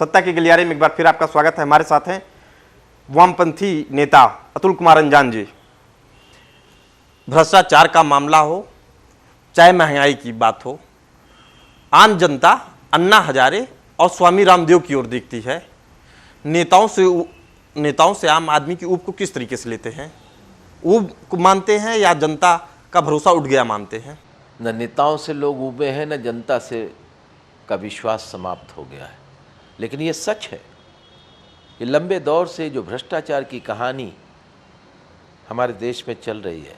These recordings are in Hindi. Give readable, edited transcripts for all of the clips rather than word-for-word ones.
सत्ता के गलियारे में एक बार फिर आपका स्वागत है। हमारे साथ हैं वामपंथी नेता अतुल कुमार अंजान जी। भ्रष्टाचार का मामला हो, चाहे महंगाई की बात हो, आम जनता अन्ना हजारे और स्वामी रामदेव की ओर देखती है। नेताओं से आम आदमी की ऊब को किस तरीके से लेते हैं? ऊब को मानते हैं या जनता का भरोसा उठ गया मानते हैं? न नेताओं से लोग ऊबे हैं, न जनता से का विश्वास समाप्त हो गया है। लेकिन ये सच है कि लंबे दौर से जो भ्रष्टाचार की कहानी हमारे देश में चल रही है,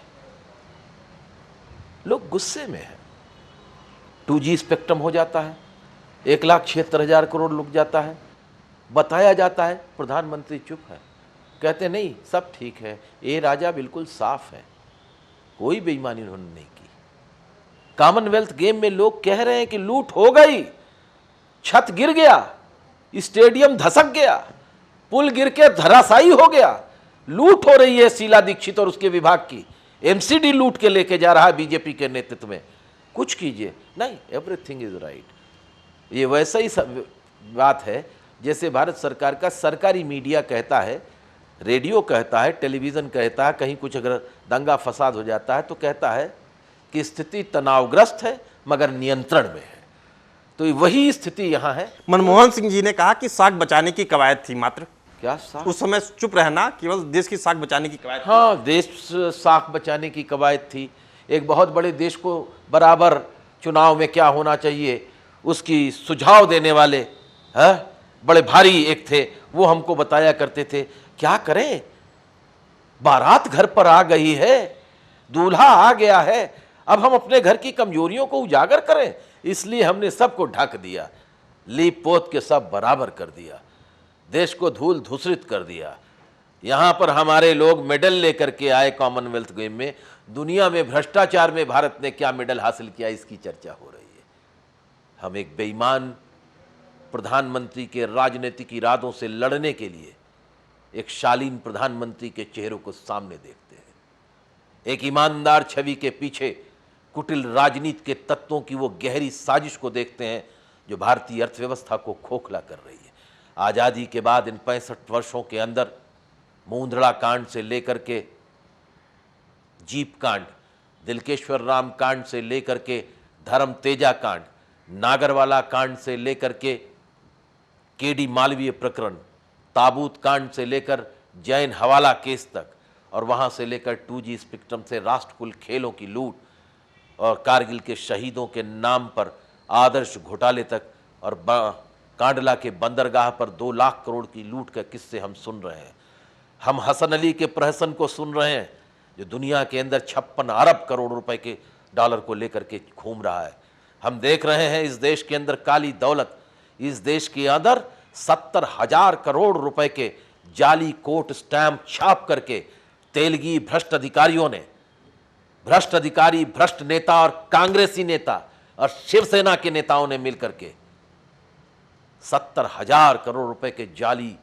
लोग गुस्से में हैं। 2G स्पेक्ट्रम हो जाता है, 1,76,000 करोड़ लुट जाता है, बताया जाता है, प्रधानमंत्री चुप है, कहते नहीं सब ठीक है, ये राजा बिल्कुल साफ है, कोई बेईमानी उन्होंने नहीं की। कॉमनवेल्थ गेम में लोग कह रहे हैं कि लूट हो गई, छत गिर गया, स्टेडियम धसक गया, पुल गिर के धराशायी हो गया, लूट हो रही है शीला दीक्षित और उसके विभाग की, MCD लूट के लेके जा रहा है बीजेपी के नेतृत्व में, कुछ कीजिए। नहीं, एवरीथिंग इज राइट। ये वैसा ही बात है जैसे भारत सरकार का सरकारी मीडिया कहता है, रेडियो कहता है, टेलीविज़न कहता है, कहीं कुछ अगर दंगा फसाद हो जाता है तो कहता है कि स्थिति तनावग्रस्त है मगर नियंत्रण में है। तो वही स्थिति यहाँ है। मनमोहन सिंह जी ने कहा कि साख बचाने की कवायद थी मात्र। क्या साख? उस समय चुप रहना केवल देश की साख बचाने की कवायद। हाँ, देश साख बचाने की कवायद थी। एक बहुत बड़े देश को बराबर चुनाव में क्या होना चाहिए उसकी सुझाव देने वाले बड़े भारी एक थे, वो हमको बताया करते थे। क्या करें, बारात घर पर आ गई है, दूल्हा आ गया है, अब हम अपने घर की कमजोरियों को उजागर करें, इसलिए हमने सबको ढक दिया, लीप पोत के सब बराबर कर दिया, देश को धूल धूसरित कर दिया। यहाँ पर हमारे लोग मेडल लेकर के आए कॉमनवेल्थ गेम में। दुनिया में भ्रष्टाचार में भारत ने क्या मेडल हासिल किया, इसकी चर्चा हो रही है। हम एक बेईमान प्रधानमंत्री के राजनीतिक इरादों से लड़ने के लिए एक शालीन प्रधानमंत्री के चेहरों को सामने देखते हैं। एक ईमानदार छवि के पीछे कुटिल राजनीति के तत्वों की वो गहरी साजिश को देखते हैं जो भारतीय अर्थव्यवस्था को खोखला कर रही है। आज़ादी के बाद इन 65 वर्षों के अंदर मूंदड़ा कांड से लेकर के जीप कांड, दिलकेश्वर राम कांड से लेकर के धर्म तेजा कांड, नागरवाला कांड से लेकर के केडी मालवीय प्रकरण, ताबूत कांड से लेकर जैन हवाला केस तक, और वहाँ से लेकर 2G स्पेक्ट्रम से राष्ट्रकुल खेलों की लूट और कारगिल के शहीदों के नाम पर आदर्श घोटाले तक, और कांडला के बंदरगाह पर 2 लाख करोड़ की लूट का किस्से हम सुन रहे हैं। हम हसन अली के प्रहसन को सुन रहे हैं जो दुनिया के अंदर 56 अरब करोड़ रुपए के डॉलर को लेकर के घूम रहा है। हम देख रहे हैं इस देश के अंदर काली दौलत, इस देश के अंदर 70,000 करोड़ रुपए के जाली कोट स्टैंप छाप करके तेलगी भ्रष्ट अधिकारियों ने, भ्रष्ट अधिकारी, भ्रष्ट नेता और कांग्रेसी नेता और शिवसेना के नेताओं ने मिलकर के 70,000 करोड़ रुपए के जाली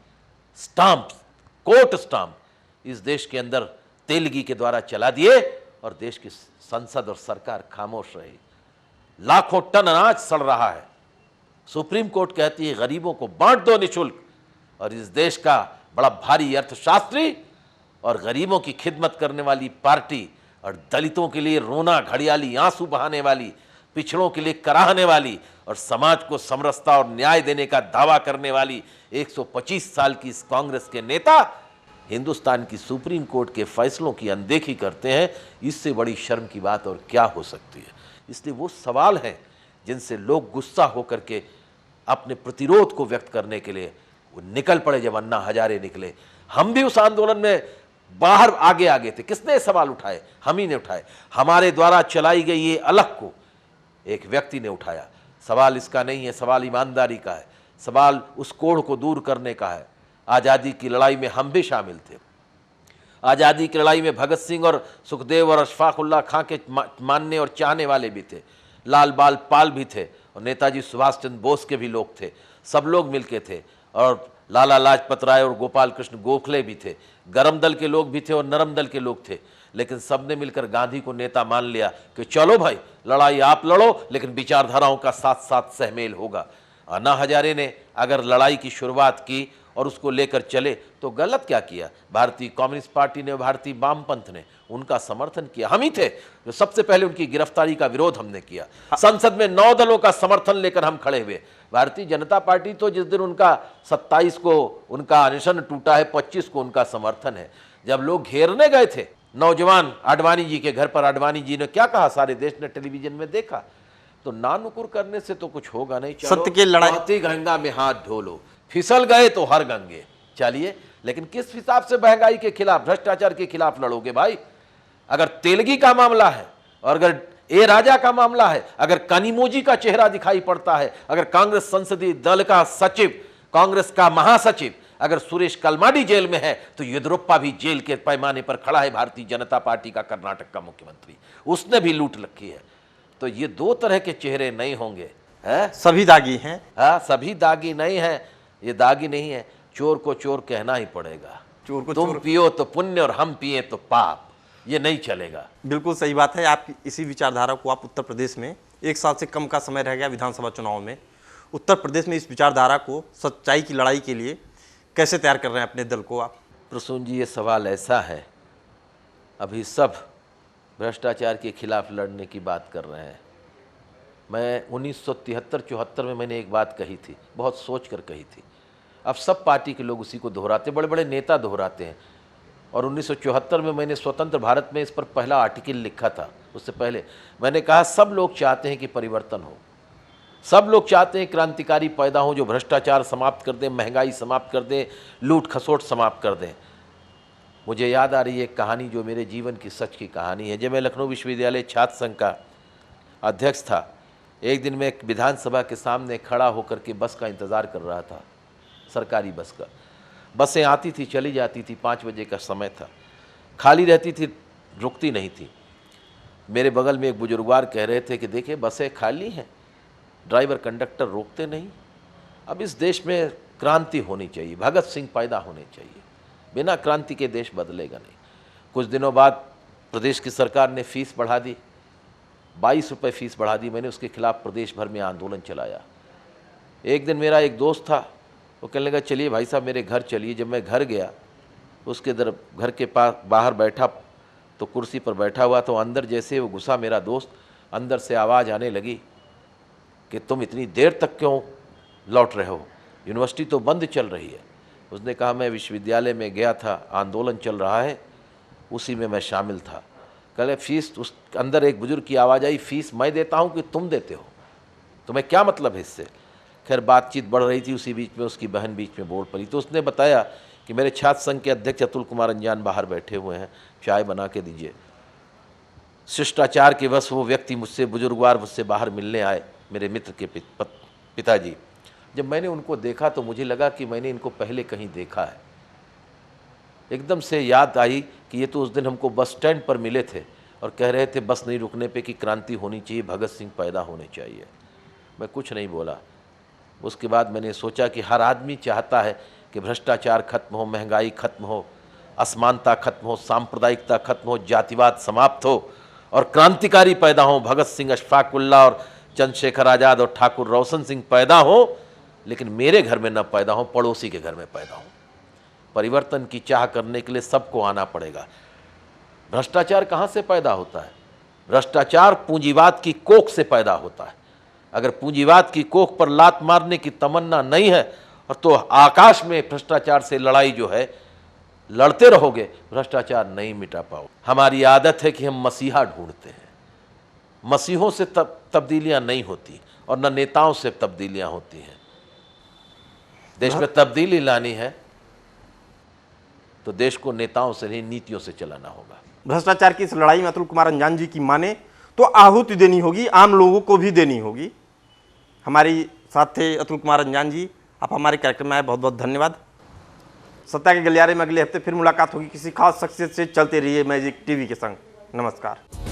स्टाम्प, कोट स्टाम्प इस देश के अंदर तेलगी के द्वारा चला दिए और देश की संसद और सरकार खामोश रही। लाखों टन अनाज सड़ रहा है, सुप्रीम कोर्ट कहती है गरीबों को बांट दो निःशुल्क, और इस देश का बड़ा भारी अर्थशास्त्री और गरीबों की खिदमत करने वाली पार्टी और दलितों के लिए रोना घड़ियाली आंसू बहाने वाली, पिछड़ों के लिए कराहने वाली और समाज को समरसता और न्याय देने का दावा करने वाली 125 साल की इस कांग्रेस के नेता हिंदुस्तान की सुप्रीम कोर्ट के फैसलों की अनदेखी करते हैं। इससे बड़ी शर्म की बात और क्या हो सकती है। इसलिए वो सवाल हैं जिनसे लोग गुस्सा होकर के अपने प्रतिरोध को व्यक्त करने के लिए वो निकल पड़े। जब अन्ना हजारे निकले, हम भी उस आंदोलन में बाहर आगे आगे थे। किसने सवाल उठाए? हम ही ने उठाए। हमारे द्वारा चलाई गई ये अलग को एक व्यक्ति ने उठाया। सवाल इसका नहीं है, सवाल ईमानदारी का है, सवाल उस कोढ़ को दूर करने का है। आज़ादी की लड़ाई में हम भी शामिल थे। आज़ादी की लड़ाई में भगत सिंह और सुखदेव और अशफाक उल्लाह खां के मानने और चाहने वाले भी थे, लाल बाल पाल भी थे, और नेताजी सुभाष चंद्र बोस के भी लोग थे। सब लोग मिलके थे, और लाला लाजपत राय और गोपाल कृष्ण गोखले भी थे। गरम दल के लोग भी थे और नरम दल के लोग थे, लेकिन सबने मिलकर गांधी को नेता मान लिया कि चलो भाई लड़ाई आप लड़ो, लेकिन विचारधाराओं का साथ साथ सहमेल होगा। अन्ना हजारे ने अगर लड़ाई की शुरुआत की और उसको लेकर चले तो गलत क्या किया? भारतीय कम्युनिस्ट पार्टी ने, भारतीय वामपंथ ने उनका समर्थन किया। हम ही थे जो सबसे पहले उनकी गिरफ्तारी का विरोध हमने किया। संसद में 9 दलों का समर्थन लेकर हम खड़े हुए। भारतीय जनता पार्टी तो जिस दिन उनका 27 को उनका अनशन टूटा है, 25 को उनका समर्थन है। जब लोग घेरने गए थे नौजवान आडवाणी जी के घर पर, आडवाणी जी ने क्या कहा, सारे देश ने टेलीविजन में देखा। तो नानुकुर करने से तो कुछ होगा नहीं। चलो, सत्य की लड़ाई, बहती गंगा में हाथ धो लो, फिसल गए तो हर गंगे। चलिए, लेकिन किस हिसाब से महंगाई के खिलाफ, भ्रष्टाचार के खिलाफ लड़ोगे भाई? अगर तेलगी का मामला है और अगर ए राजा का मामला है, अगर कनिमोजी का चेहरा दिखाई पड़ता है, अगर कांग्रेस संसदीय दल का सचिव, कांग्रेस का महासचिव अगर सुरेश कलमाडी जेल में है, तो येदियुरप्पा भी जेल के पैमाने पर खड़ा है। भारतीय जनता पार्टी का कर्नाटक का मुख्यमंत्री, उसने भी लूट रखी है। तो ये 2 तरह के चेहरे नहीं होंगे, है? सभी दागी हैं। हाँ, सभी दागी नहीं है, ये दागी नहीं है। चोर को चोर कहना ही पड़ेगा। चोर को तुम चोर, पियो तो पुण्य और हम पिए तो पाप, ये नहीं चलेगा। बिल्कुल सही बात है। आप इसी विचारधारा को आप उत्तर प्रदेश में 1 साल से कम का समय रह गया विधानसभा चुनाव में, उत्तर प्रदेश में इस विचारधारा को, सच्चाई की लड़ाई के लिए कैसे तैयार कर रहे हैं अपने दल को आप? प्रसून जी, ये सवाल ऐसा है, अभी सब भ्रष्टाचार के खिलाफ लड़ने की बात कर रहे हैं। मैं 1973-74 में मैंने एक बात कही थी, बहुत सोच कर कही थी। अब सब पार्टी के लोग उसी को दोहराते, बड़े बड़े नेता दोहराते हैं। और 1974 में मैंने स्वतंत्र भारत में इस पर पहला आर्टिकल लिखा था। उससे पहले मैंने कहा सब लोग चाहते हैं कि परिवर्तन हो, सब लोग चाहते हैं क्रांतिकारी पैदा हो जो भ्रष्टाचार समाप्त कर दें, महंगाई समाप्त कर दें, लूट खसोट समाप्त कर दें। मुझे याद आ रही है एक कहानी जो मेरे जीवन की सच की कहानी है। जब मैं लखनऊ विश्वविद्यालय छात्र संघ का अध्यक्ष था, एक दिन मैं विधानसभा के सामने खड़ा होकर के बस का इंतज़ार कर रहा था, सरकारी बस का। बसें आती थी, चली जाती थी, 5 बजे का समय था, खाली रहती थी, रुकती नहीं थी। मेरे बगल में एक बुजुर्गवार कह रहे थे कि देखिए बसें खाली हैं, ड्राइवर कंडक्टर रोकते नहीं। अब इस देश में क्रांति होनी चाहिए, भगत सिंह पैदा होने चाहिए, बिना क्रांति के देश बदलेगा नहीं। कुछ दिनों बाद प्रदेश की सरकार ने फीस बढ़ा दी, 22 रुपये फीस बढ़ा दी। मैंने उसके खिलाफ प्रदेश भर में आंदोलन चलाया। एक दिन मेरा एक दोस्त था, वो कहने लगा चलिए भाई साहब मेरे घर चलिए। जब मैं घर गया, उसके घर के पास बाहर बैठा तो कुर्सी पर बैठा हुआ, तो अंदर जैसे वो घुसा मेरा दोस्त, अंदर से आवाज़ आने लगी कि तुम इतनी देर तक क्यों लौट रहे हो, यूनिवर्सिटी तो बंद चल रही है। उसने कहा मैं विश्वविद्यालय में गया था, आंदोलन चल रहा है, उसी में मैं शामिल था। कहे फीस, उस अंदर एक बुजुर्ग की आवाज़ आई, फीस मैं देता हूँ कि तुम देते हो, तुम्हें क्या मतलब है इससे? खैर बातचीत बढ़ रही थी, उसी बीच में उसकी बहन बीच में बोल पड़ी। तो उसने बताया कि मेरे छात्र संघ के अध्यक्ष अतुल कुमार अंजान बाहर बैठे हुए हैं, चाय बना के दीजिए। शिष्टाचार के बस वो व्यक्ति मुझसे, बुजुर्गवार मुझसे बाहर मिलने आए, मेरे मित्र के पिताजी। जब मैंने उनको देखा तो मुझे लगा कि मैंने इनको पहले कहीं देखा है। एकदम से याद आई कि ये तो उस दिन हमको बस स्टैंड पर मिले थे और कह रहे थे बस नहीं रुकने पे कि क्रांति होनी चाहिए, भगत सिंह पैदा होने चाहिए। मैं कुछ नहीं बोला। उसके बाद मैंने सोचा कि हर आदमी चाहता है कि भ्रष्टाचार खत्म हो, महंगाई खत्म हो, असमानता खत्म हो, सांप्रदायिकता खत्म हो, जातिवाद समाप्त हो और क्रांतिकारी पैदा हो। भगत सिंह, अशफाक उल्लाह और चंद्रशेखर आज़ाद और ठाकुर रोशन सिंह पैदा हो, लेकिन मेरे घर में न पैदा हो, पड़ोसी के घर में पैदा हो। परिवर्तन की चाह करने के लिए सबको आना पड़ेगा। भ्रष्टाचार कहाँ से पैदा होता है? भ्रष्टाचार पूंजीवाद की कोख से पैदा होता है। अगर पूंजीवाद की कोख पर लात मारने की तमन्ना नहीं है और तो आकाश में भ्रष्टाचार से लड़ाई जो है लड़ते रहोगे, भ्रष्टाचार नहीं मिटा पाओ। हमारी आदत है कि हम मसीहा ढूंढते हैं। मसीहों से तब्दीलियां नहीं होती और न नेताओं से तब्दीलियां होती हैं। देश में तब्दीली लानी है तो देश को नेताओं से नहीं, नीतियों से चलाना होगा। भ्रष्टाचार की इस लड़ाई में अतुल कुमार अंजान जी की माने तो आहुति देनी होगी, आम लोगों को भी देनी होगी। हमारी साथ थे अतुल कुमार अंजान जी, आप हमारे कार्यक्रम में आए, बहुत बहुत धन्यवाद। सत्ता के गलियारे में अगले हफ्ते फिर मुलाकात होगी किसी खास शख्सियत से। चलते रहिए मैजिक टीवी के संग। नमस्कार।